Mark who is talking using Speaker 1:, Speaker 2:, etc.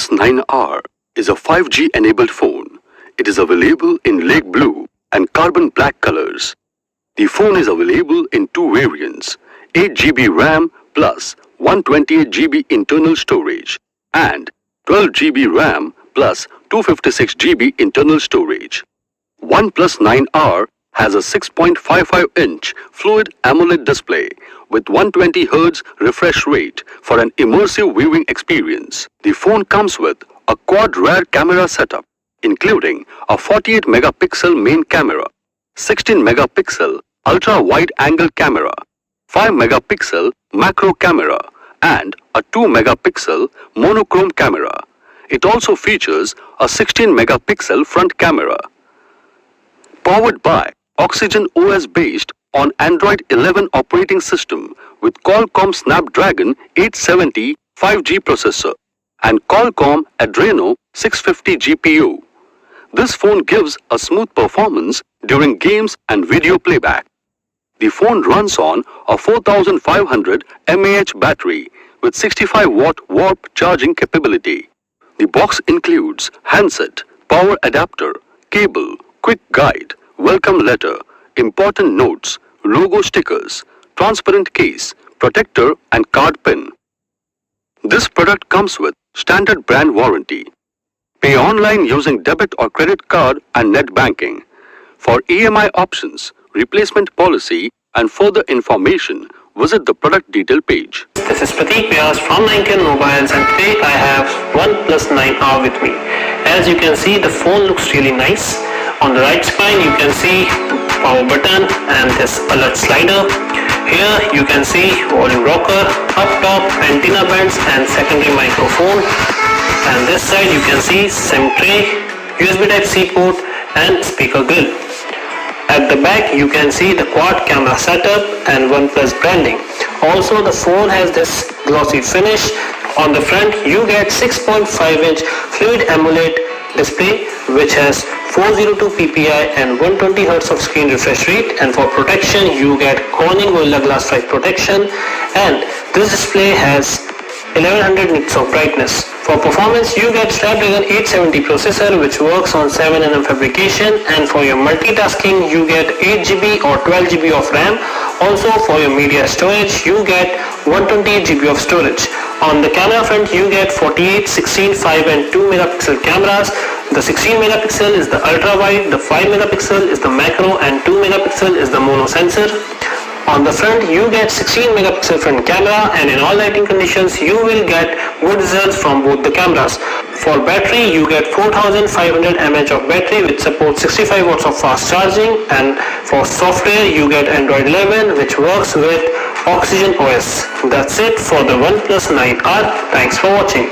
Speaker 1: OnePlus 9R is a 5G enabled phone. It is available in lake blue and carbon black colors. The phone is available in two variants, 8GB RAM plus 128GB internal storage and 12GB RAM plus 256GB internal storage. OnePlus 9R has a 6.55-inch fluid AMOLED display with 120Hz refresh rate for an immersive viewing experience. The phone comes with a quad rear camera setup, including a 48-megapixel main camera, 16-megapixel ultra-wide-angle camera, 5-megapixel macro camera, and a 2-megapixel monochrome camera. It also features a 16-megapixel front camera. Powered by Oxygen OS based on Android 11 operating system with Qualcomm Snapdragon 870 5G processor and Qualcomm Adreno 650 GPU. This phone gives a smooth performance during games and video playback. The phone runs on a 4500 mAh battery with 65-watt warp charging capability. The box includes handset, power adapter, cable, quick guide, welcome letter, important notes, logo stickers, transparent case, protector and card pin. This product comes with standard brand warranty. Pay online using debit or credit card and net banking. For EMI options, replacement policy and further information, visit the product detail page.
Speaker 2: This is Prateek Vyas from 910 Mobiles and today I have OnePlus 9R with me. As you can see, the phone looks really nice. On the right spine you can see power button and this alert slider. Here you can see volume rocker, up top antenna bands and secondary microphone. And this side you can see SIM tray, USB Type-C port and speaker grill. At the back you can see the quad camera setup and OnePlus branding. Also the phone has this glossy finish. On the front you get 6.5-inch fluid AMOLED display which has 402 ppi and 120 Hz of screen refresh rate, and for protection you get Corning Gorilla Glass 5 protection, and this display has 1100 nits of brightness. For performance you get Snapdragon 870 processor which works on 7nm fabrication, and for your multitasking you get 8GB or 12GB of RAM. Also for your media storage you get 128GB of storage. On the camera front you get 48, 16, 5 and 2 megapixel cameras. The 16 megapixel is the ultra wide, the 5 megapixel is the macro and 2 megapixel is the mono sensor. On the front you get 16 megapixel front camera, and in all lighting conditions you will get good results from both the cameras. For battery you get 4500 mAh of battery which supports 65 watts of fast charging, and for software you get Android 11 which works with Oxygen OS. That's it for the OnePlus 9R. Thanks for watching.